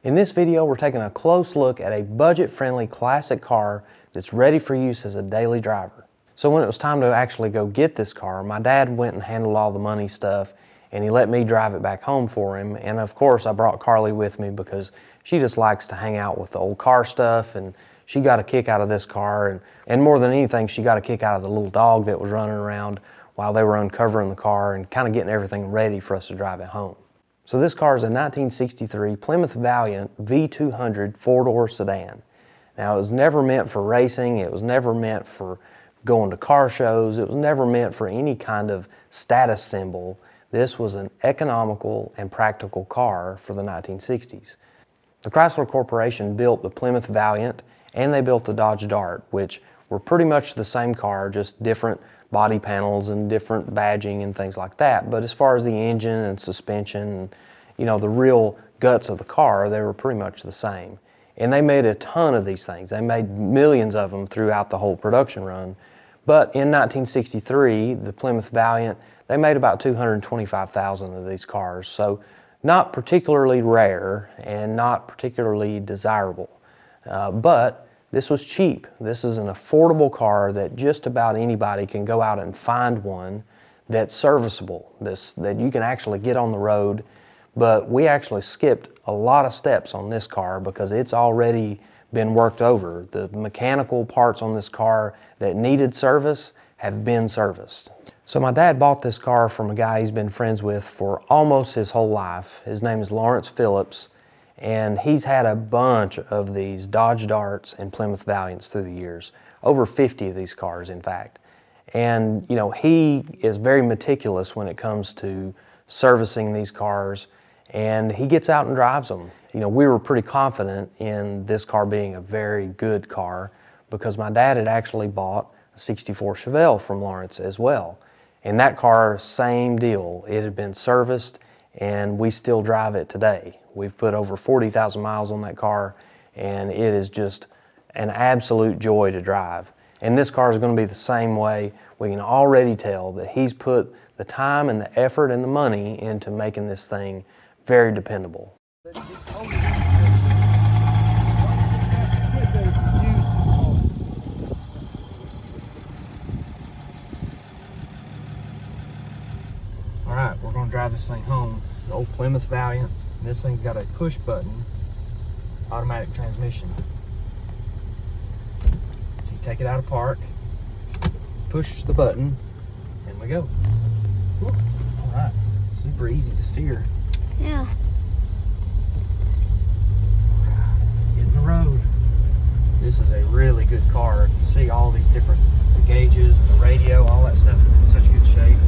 In this video, we're taking a close look at a budget-friendly classic car that's ready for use as a daily driver. So when it was time to actually go get this car, my dad went and handled all the money stuff, and he let me drive it back home for him. And of course, I brought Carly with me because she just likes to hang out with the old car stuff, and she got a kick out of this car, and more than anything, she got a kick out of the little dog that was running around while they were uncovering the car and kind of getting everything ready for us to drive it home. So this car is a 1963 Plymouth Valiant V200 four-door sedan. Now, it was never meant for racing, it was never meant for going to car shows, it was never meant for any kind of status symbol. This was an economical and practical car for the 1960s. The Chrysler Corporation built the Plymouth Valiant and they built the Dodge Dart, which were pretty much the same car, just different body panels and different badging and things like that. But as far as the engine and suspension, and, the real guts of the car, they were pretty much the same. And they made a ton of these things. They made millions of them throughout the whole production run. But in 1963, the Plymouth Valiant, they made about 225,000 of these cars. So not particularly rare and not particularly desirable. But this was cheap. This is an affordable car that just about anybody can go out and find one that's serviceable, that you can actually get on the road. But we actually skipped a lot of steps on this car because it's already been worked over. The mechanical parts on this car that needed service have been serviced. So my dad bought this car from a guy he's been friends with for almost his whole life. His name is Lawrence Phillips, and he's had a bunch of these Dodge Darts and Plymouth Valiants through the years. Over 50 of these cars, in fact. And, he is very meticulous when it comes to servicing these cars, and he gets out and drives them. We were pretty confident in this car being a very good car because my dad had actually bought a 64 Chevelle from Lawrence as well. And that car, same deal. It had been serviced, and we still drive it today. We've put over 40,000 miles on that car, and it is just an absolute joy to drive. And this car is going to be the same way. We can already tell that he's put the time and the effort and the money into making this thing very dependable. All right, we're going to drive this thing home, the old Plymouth Valiant. This thing's got a push button automatic transmission. So you take it out of park, push the button, and we go. All right, super easy to steer. Yeah. All right, get in the road. This is a really good car. You see all these different gauges and the radio, all that stuff is in such good shape.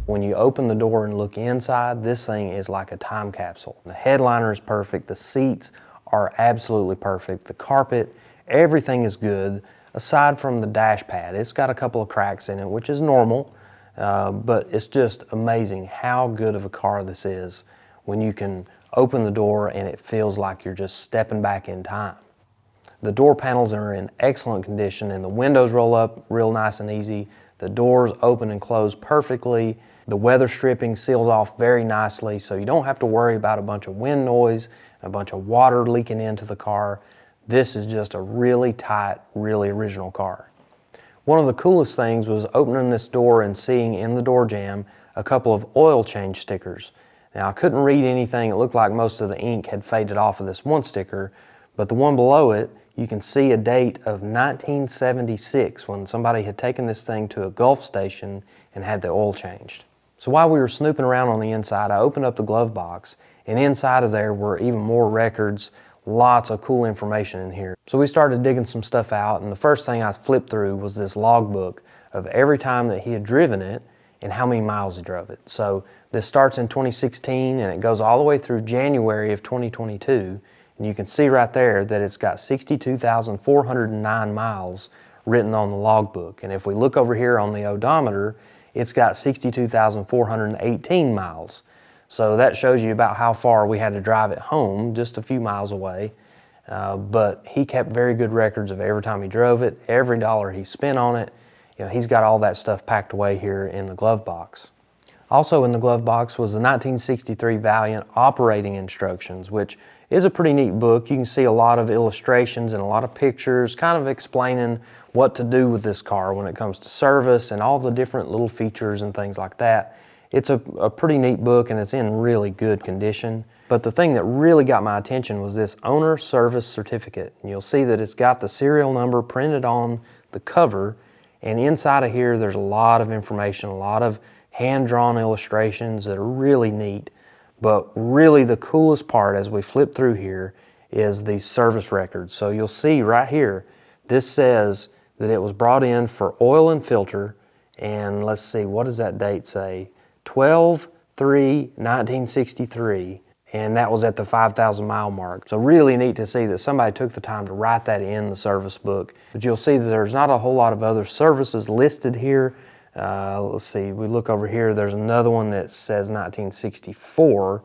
When you open the door and look inside, this thing is like a time capsule. The headliner is perfect, the seats are absolutely perfect, the carpet, everything is good, aside from the dash pad. It's got a couple of cracks in it, which is normal, but it's just amazing how good of a car this is when you can open the door and it feels like you're just stepping back in time. The door panels are in excellent condition and the windows roll up real nice and easy. The doors open and close perfectly. The weather stripping seals off very nicely, so you don't have to worry about a bunch of wind noise, a bunch of water leaking into the car. This is just a really tight, really original car. One of the coolest things was opening this door and seeing in the door jamb a couple of oil change stickers. Now, I couldn't read anything. It looked like most of the ink had faded off of this one sticker, but the one below it, you can see a date of 1976 when somebody had taken this thing to a Gulf station and had the oil changed. So while we were snooping around on the inside, I opened up the glove box, and inside of there were even more records, lots of cool information in here. So we started digging some stuff out, and the first thing I flipped through was this logbook of every time that he had driven it and how many miles he drove it. So this starts in 2016 and it goes all the way through January of 2022, and you can see right there that it's got 62,409 miles written on the logbook. And if we look over here on the odometer, it's got 62,418 miles. So that shows you about how far we had to drive it home, just a few miles away. But he kept very good records of every time he drove it, every dollar he spent on it. He's got all that stuff packed away here in the glove box. Also in the glove box was the 1963 Valiant operating instructions, which is a pretty neat book. You can see a lot of illustrations and a lot of pictures kind of explaining what to do with this car when it comes to service and all the different little features and things like that. It's a pretty neat book, and it's in really good condition. But the thing that really got my attention was this owner service certificate. And you'll see that it's got the serial number printed on the cover, and inside of here there's a lot of information, a lot of hand-drawn illustrations that are really neat. But really the coolest part as we flip through here is the service records. So you'll see right here, this says that it was brought in for oil and filter, and let's see, what does that date say? 12/3/1963, and that was at the 5,000 mile mark. So really neat to see that somebody took the time to write that in the service book. But you'll see that there's not a whole lot of other services listed here. Let's see, we look over here, there's another one that says 1964,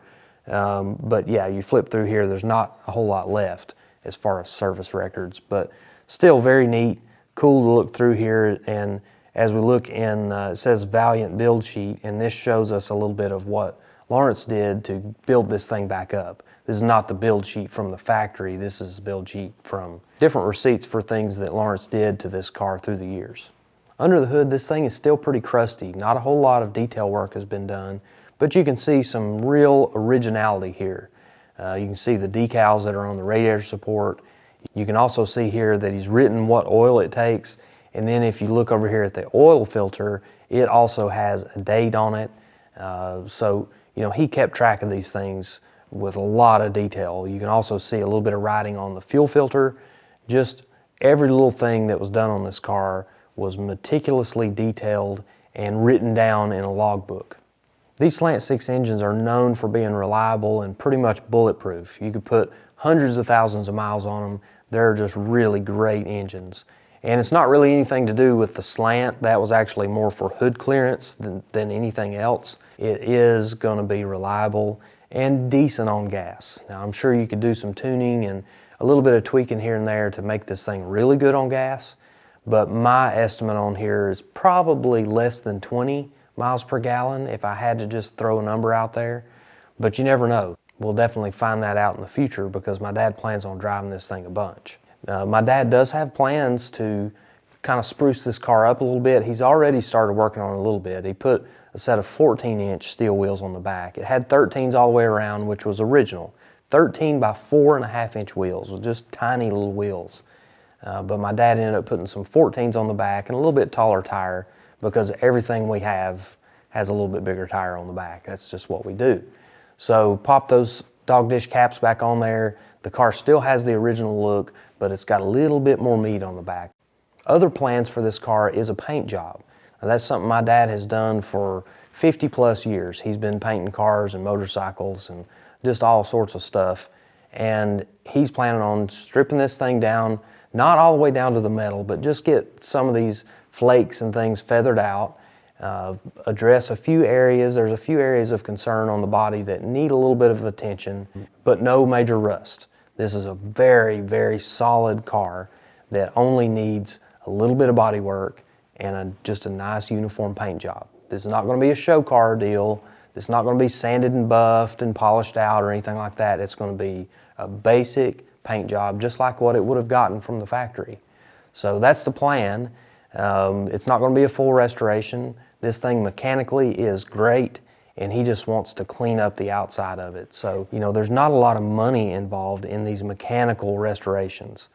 but yeah, you flip through here, there's not a whole lot left as far as service records, but still very neat, cool to look through here. And as we look in, it says Valiant build sheet, and this shows us a little bit of what Lawrence did to build this thing back up. This is not the build sheet from the factory, this is the build sheet from different receipts for things that Lawrence did to this car through the years. Under the hood, this thing is still pretty crusty. Not a whole lot of detail work has been done, but you can see some real originality here. You can see the decals that are on the radiator support. You can also see here that he's written what oil it takes, and then if you look over here at the oil filter, it also has a date on it. So, you know, he kept track of these things with a lot of detail. You can also see a little bit of writing on the fuel filter. Just every little thing that was done on this car was meticulously detailed and written down in a logbook. These slant six engines are known for being reliable and pretty much bulletproof. You could put hundreds of thousands of miles on them. They're just really great engines. And it's not really anything to do with the slant. That was actually more for hood clearance than anything else. It is going to be reliable and decent on gas. Now I'm sure you could do some tuning and a little bit of tweaking here and there to make this thing really good on gas. But my estimate on here is probably less than 20 miles per gallon if I had to just throw a number out there. But you never know. We'll definitely find that out in the future because my dad plans on driving this thing a bunch. My dad does have plans to kind of spruce this car up a little bit. He's already started working on it a little bit. He put a set of 14-inch steel wheels on the back. It had 13s all the way around, which was original. 13 by 4.5-inch wheels with just tiny little wheels. But my dad ended up putting some 14s on the back and a little bit taller tire because everything we have has a little bit bigger tire on the back. That's just what we do. So pop those dog dish caps back on there. The car still has the original look, but it's got a little bit more meat on the back. Other plans for this car is a paint job. Now, that's something my dad has done for 50 plus years. He's been painting cars and motorcycles and just all sorts of stuff. And he's planning on stripping this thing down, not all the way down to the metal, but just get some of these flakes and things feathered out, address a few areas. There's a few areas of concern on the body that need a little bit of attention, but no major rust. This is a very, very solid car that only needs a little bit of body work and just a nice uniform paint job. This is not going to be a show car deal. This is not going to be sanded and buffed and polished out or anything like that. It's going to be a basic paint job, just like what it would have gotten from the factory. So that's the plan. It's not going to be a full restoration. This thing mechanically is great, and he just wants to clean up the outside of it. So, you know, there's not a lot of money involved in these mechanical restorations.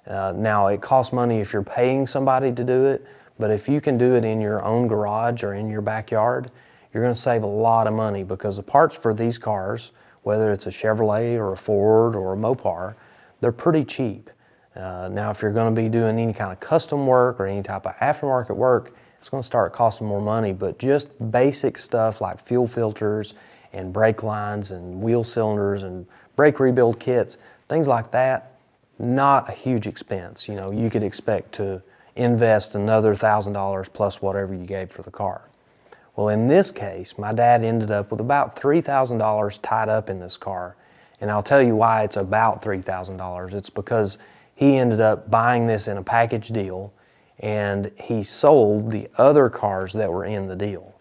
Now, it costs money if you're paying somebody to do it, but if you can do it in your own garage or in your backyard, you're going to save a lot of money because the parts for these cars, whether it's a Chevrolet or a Ford or a Mopar, they're pretty cheap. Now, if you're going to be doing any kind of custom work or any type of aftermarket work, it's going to start costing more money, but just basic stuff like fuel filters and brake lines and wheel cylinders and brake rebuild kits, things like that, not a huge expense. You know, you could expect to invest another $1,000 plus whatever you gave for the car. Well, in this case, my dad ended up with about $3,000 tied up in this car. And I'll tell you why it's about $3,000. It's because he ended up buying this in a package deal, and he sold the other cars that were in the deal.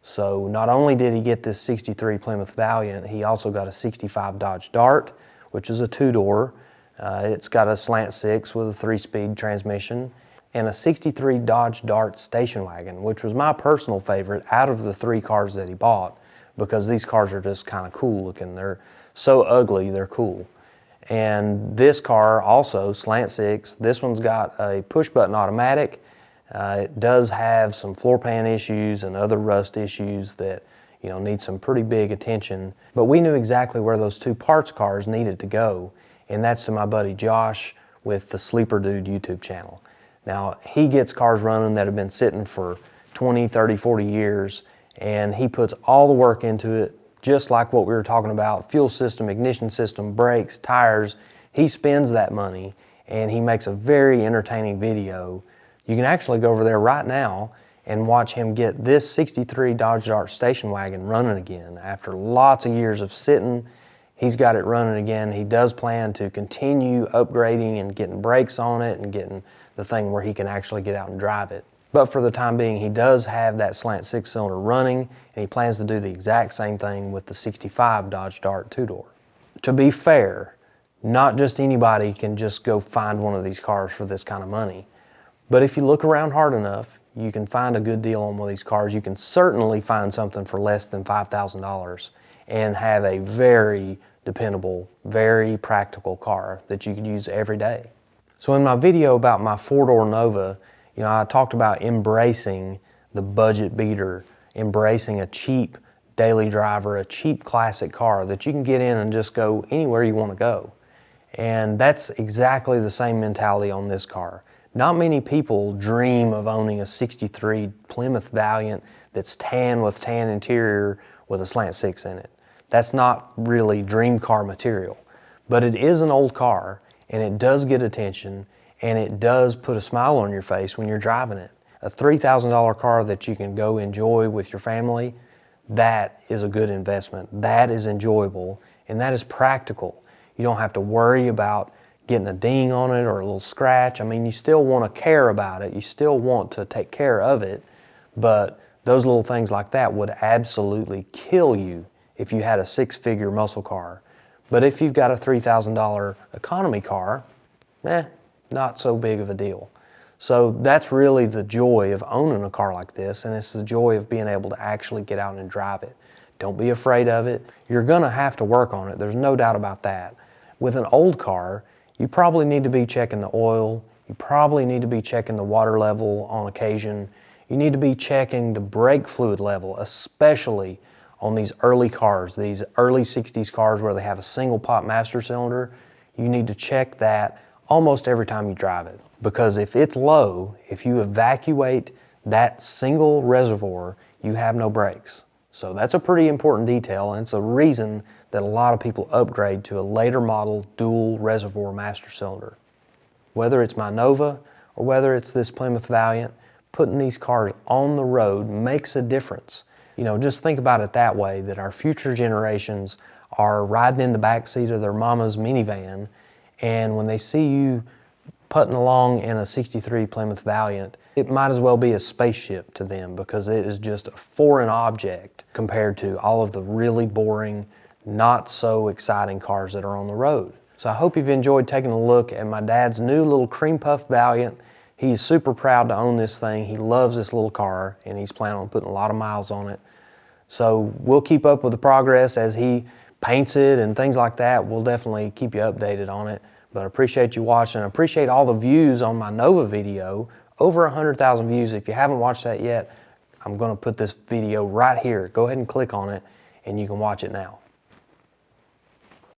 So not only did he get this 63 Plymouth Valiant, he also got a 65 Dodge Dart, which is a two-door. It's got a slant six with a 3-speed transmission, and a 63 Dodge Dart station wagon, which was my personal favorite out of the 3 cars that he bought, because these cars are just kind of cool looking. They're so ugly, they're cool. And this car also, slant six, this one's got a push-button automatic. It does have some floor pan issues and other rust issues that need some pretty big attention. But we knew exactly where those 2 parts cars needed to go, and that's to my buddy Josh with the Sleeper Dude YouTube channel. Now, he gets cars running that have been sitting for 20, 30, 40 years, and he puts all the work into it, just like what we were talking about: fuel system, ignition system, brakes, tires. He spends that money, and he makes a very entertaining video. You can actually go over there right now and watch him get this 63 Dodge Dart station wagon running again. After lots of years of sitting, he's got it running again. He does plan to continue upgrading and getting brakes on it and getting the thing where he can actually get out and drive it. But for the time being, he does have that slant 6-cylinder running, and he plans to do the exact same thing with the 65 Dodge Dart two-door. To be fair, not just anybody can just go find one of these cars for this kind of money. But if you look around hard enough, you can find a good deal on one of these cars. You can certainly find something for less than $5,000 and have a very dependable, very practical car that you could use every day. So in my video about my 4-door Nova, I talked about embracing the budget beater, embracing a cheap daily driver, a cheap classic car that you can get in and just go anywhere you want to go. And that's exactly the same mentality on this car. Not many people dream of owning a 63 Plymouth Valiant that's tan with tan interior with a slant 6 in it. That's not really dream car material. But it is an old car, and it does get attention, and it does put a smile on your face when you're driving it. A $3,000 car that you can go enjoy with your family, that is a good investment. That is enjoyable, and that is practical. You don't have to worry about getting a ding on it or a little scratch. I mean, you still want to care about it. You still want to take care of it, but those little things like that would absolutely kill you if you had a 6-figure muscle car. But if you've got a $3,000 economy car, not so big of a deal. So that's really the joy of owning a car like this, and it's the joy of being able to actually get out and drive it. Don't be afraid of it. You're gonna have to work on it. There's no doubt about that. With an old car, you probably need to be checking the oil. You probably need to be checking the water level on occasion. You need to be checking the brake fluid level, especially on these early cars, these early 60s cars where they have a single pop master cylinder. You need to check that almost every time you drive it. Because if it's low, if you evacuate that single reservoir, you have no brakes. So that's a pretty important detail, and it's a reason that a lot of people upgrade to a later model dual reservoir master cylinder. Whether it's my Nova or whether it's this Plymouth Valiant, putting these cars on the road makes a difference. Just think about it that way, that our future generations are riding in the back seat of their mama's minivan, and when they see you putting along in a 63 Plymouth Valiant, it might as well be a spaceship to them, because it is just a foreign object compared to all of the really boring, not so exciting cars that are on the road. So I hope you've enjoyed taking a look at my dad's new little cream puff Valiant. He's super proud to own this thing. He loves this little car, and he's planning on putting a lot of miles on it. So we'll keep up with the progress as he paints it and things like that. We'll definitely keep you updated on it. But I appreciate you watching. I appreciate all the views on my Nova video. Over 100,000 views. If you haven't watched that yet, I'm going to put this video right here. Go ahead and click on it, and you can watch it now.